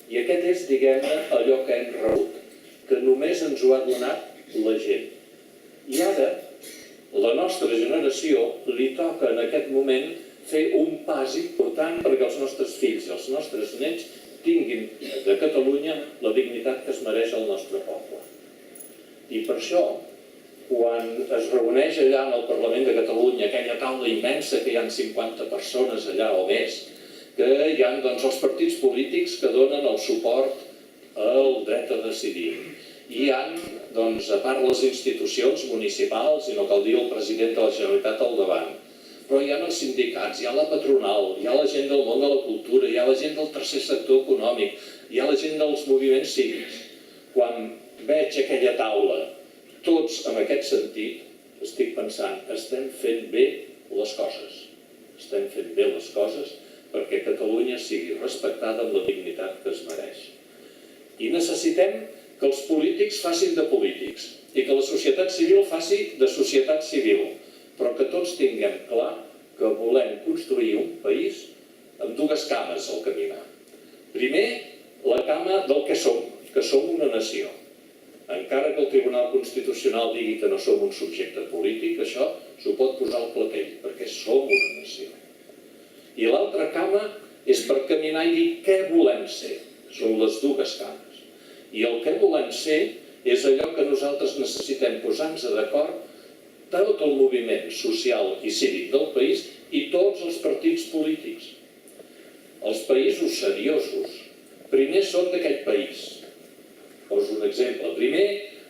I aquest és, diguem-ne, allò que hem rebut, que només ens ho ha donat la gent. I ara, la nostra generació li toca en aquest moment fer un pas important perquè els nostres fills i els nostres nets tinguin de Catalunya la dignitat que es mereix el nostre poble. I per això, quan es reuneix allà en el Parlament de Catalunya, aquella taula immensa que hi ha 50 persones allà o més, que hi ha els partits polítics que donen el suport al dret a decidir. I hi ha, a part les institucions municipals, i no cal dir el president de la Generalitat al davant, però hi ha els sindicats, hi ha la patronal, hi ha la gent del món de la cultura, hi ha la gent del tercer sector econòmic, hi ha la gent dels moviments cívics. Quan veig aquella taula, tots en aquest sentit, estic pensant, estem fent bé les coses. Estem fent bé les coses perquè Catalunya sigui respectada amb la dignitat que es mereix. I necessitem que els polítics facin de polítics i que la societat civil faci de societat civil, però que tots tinguem clar que volem construir un país amb dues cames al caminar. Primer, la cama del que som una nació. Encara que el Tribunal Constitucional digui que no som un subjecte polític, això s'ho pot posar al clatell, perquè som una nació. I l'altra cama és per caminar i dir què volem ser. Són les dues cames. I el que volem ser és allò que nosaltres necessitem posar-nos d'acord tot el moviment social i cívic del país i tots els partits polítics. Els països seriosos primer són d'aquell país. Poso un exemple. Primer,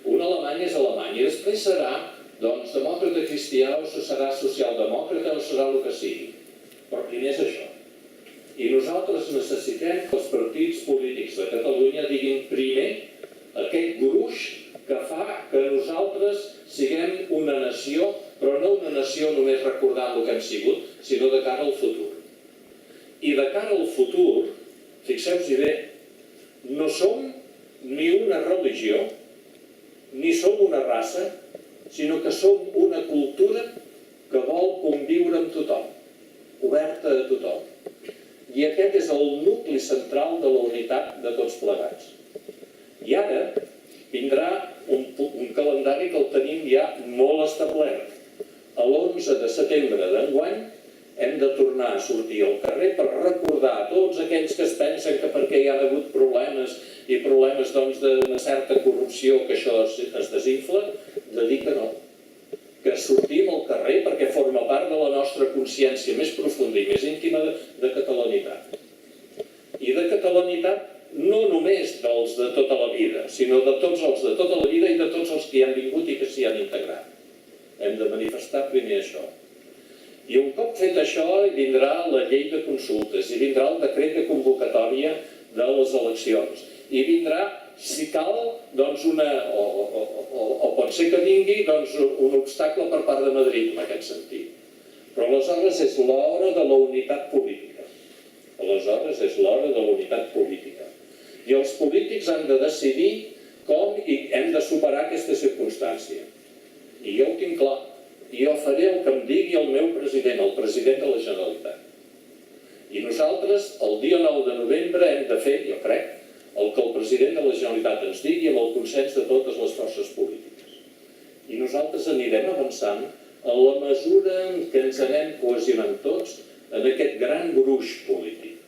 un alemany és alemany i després serà demòcrata cristià o serà socialdemòcrata o serà el que sigui. Però primer és això. I nosaltres necessitem que els partits polítics de Catalunya diguin primer aquell gruix que fa que nosaltres siguem una nació, però no una nació només recordant el que hem sigut, sinó de cara al futur. I de cara al futur, fixeu-s'hi bé, no som ni una religió, ni som una raça, sinó que som una cultura que vol conviure amb tothom, oberta a tothom. I aquest és el nucli central de la unitat de tots plegats. I ara vindrà un calendari que el tenim ja molt establert. L'11 de setembre d'enguany hem de tornar a sortir al carrer per recordar a tots aquells que es pensen que perquè hi ha hagut problemes i problemes d'una certa corrupció que això es desinfla, de dir que no. Que sortim al carrer perquè forma part de la nostra consciència més profunda i més íntima de catalanitat. I de catalanitat no només dels de tota la vida, sinó de tots els de tota la vida i de tots els que hi han vingut i que s'hi han integrat. Hem de manifestar primer això. I un cop fet això, vindrà la llei de consultes, i vindrà el decret de convocatòria de les eleccions, i vindrà, si cal, o pot ser que vingui un obstacle per part de Madrid en aquest sentit. Però aleshores és l'hora de la unitat política. Aleshores és l'hora de la unitat política. I els polítics han de decidir com hem de superar aquesta circumstància. I jo ho tinc clar. I jo faré el que em digui el meu president, el president de la Generalitat. I nosaltres, el dia 9 de novembre, hem de fer, jo crec, el que el president de la Generalitat ens digui amb el consens de totes les forces polítiques. I nosaltres anirem avançant en la mesura en què ens anem cohesionant tots en aquest gran gruix polític.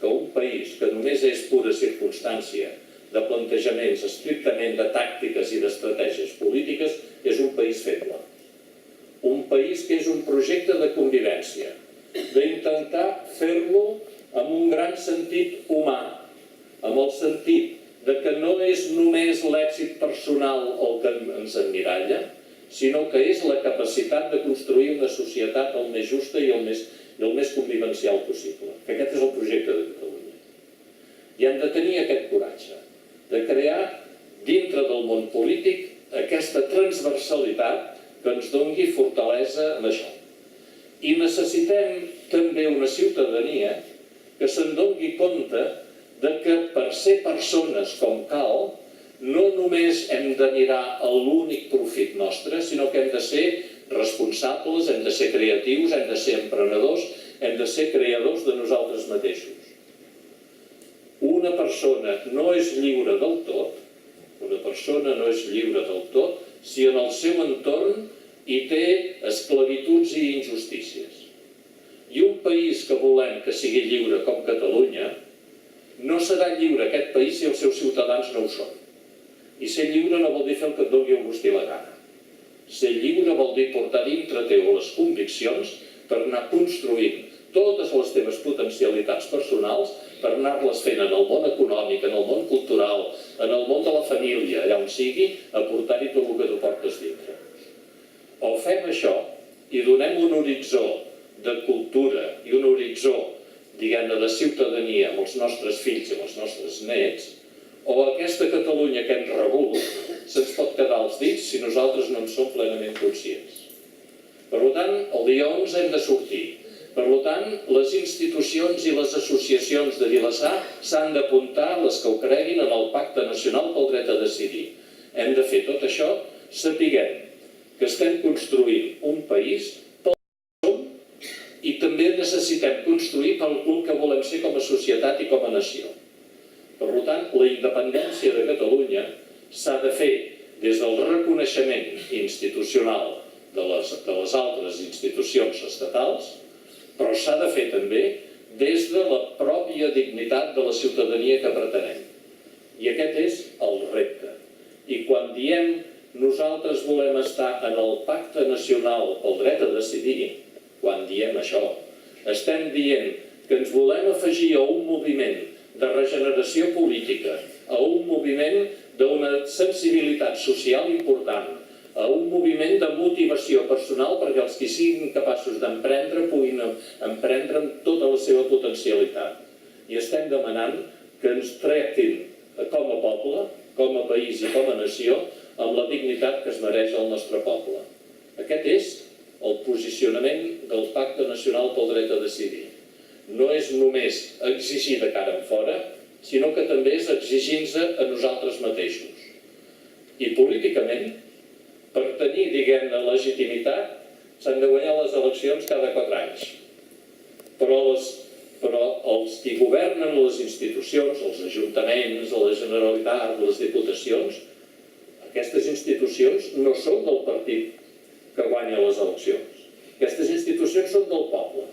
Que un país que només és pura circumstància de plantejaments estrictament de tàctiques i d'estratègies polítiques és un país feble. Un país que és un projecte de convivència, d'intentar fer-lo amb un gran sentit humà, amb el sentit que no és només l'èxit personal el que ens emmiralla, sinó que és la capacitat de construir una societat el més justa i el més convivencial possible. Que aquest és el projecte de Catalunya. I hem de tenir aquest coratge, de crear dintre del món polític aquesta transversalitat que ens doni fortalesa en això. I necessitem també una ciutadania que se'n doni compte que per ser persones com cal, no només hem de mirar a l'únic profit nostre, sinó que hem de ser responsables, hem de ser creatius, hem de ser emprenedors, hem de ser creadors de nosaltres mateixos. Un una persona no és lliure del tot, si en el seu entorn hi té esclavituds i injustícies. I un país que volem que sigui lliure com Catalunya, no serà lliure aquest país si els seus ciutadans no ho són. I ser lliure no vol dir fer el que et doni a gust i la gana. Ser lliure vol dir portar dintre teu les conviccions per anar construint totes les teves potencialitats personals, per anar-les fent en el món econòmic, en el món cultural, en el món de la família, allà on sigui, a portar-hi tot el que tu portes dintre. O fem això i donem un horitzó de cultura i un horitzó, diguem-ne, de ciutadania amb els nostres fills i amb els nostres nets, o aquesta Catalunya que hem rebut se'ns pot quedar als dits si nosaltres no en som plenament conscients. Per tant, el dia 11 hem de sortir. Per tant, les institucions i les associacions de Vilassar s'han d'apuntar, les que ho creguin, en el Pacte Nacional pel Dret a Decidir. Hem de fer tot això sapiguem que estem construint un país pel que som i també necessitem construir pel que volem ser com a societat i com a nació. Per tant, la independència de Catalunya s'ha de fer des del reconeixement institucional de les altres institucions estatals, però s'ha de fer també des de la pròpia dignitat de la ciutadania que pretenem. I aquest és el repte. I quan diem nosaltres volem estar en el Pacte Nacional pel Dret a Decidir, quan diem això, estem dient que ens volem afegir a un moviment de regeneració política, a un moviment d'una sensibilitat social important, a un moviment de motivació personal perquè els que siguin capaços d'emprendre puguin emprendre amb tota la seva potencialitat. I estem demanant que ens tractin com a poble, com a país i com a nació, amb la dignitat que es mereix el nostre poble. Aquest és el posicionament del Pacte Nacional pel Dret a Decidir. No és només exigir de cara en fora, sinó que també és exigir-nos a nosaltres mateixos. I políticament, per tenir, diguem-ne, legitimitat, s'han de guanyar les eleccions cada 4 anys. Però els que governen les institucions, els ajuntaments, la Generalitat, les diputacions, aquestes institucions no són del partit que guanya les eleccions. Aquestes institucions són del poble.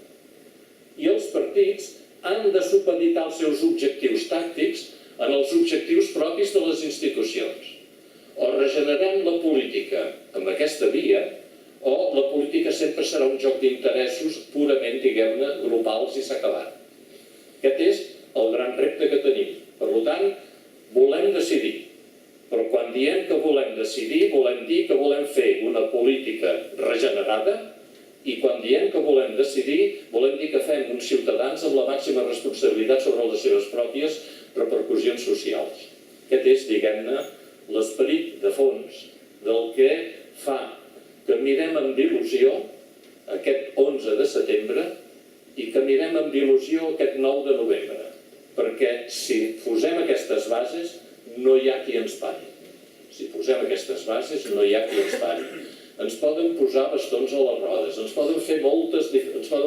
I els partits han de supeditar els seus objectius tàctics en els objectius propis de les institucions. O regenerem la política amb aquesta via, o la política sempre serà un joc d'interessos purament, diguem-ne, grupals i s'ha acabat. Aquest és el gran repte que tenim. Per tant, volem decidir. Però quan diem que volem decidir, volem dir que volem fer una política regenerada, i quan diem que volem decidir, volem dir que fem uns ciutadans amb la màxima responsabilitat sobre les seves pròpies repercussions socials. Aquest és, diguem-ne, l'esperit de fons del que fa que mirem amb il·lusió aquest 11 de setembre i que mirem amb il·lusió aquest 9 de novembre, perquè si posem aquestes bases no hi ha qui ens pari. Si posem aquestes bases no hi ha qui ens pari. Ens poden posar bastons a les rodes, ens poden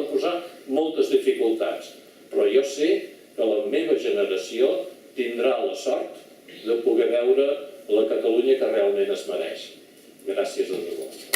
posar moltes dificultats, però jo sé que la meva generació tindrà la sort de poder veure la Catalunya que realment es mereix. Gràcies a tothom.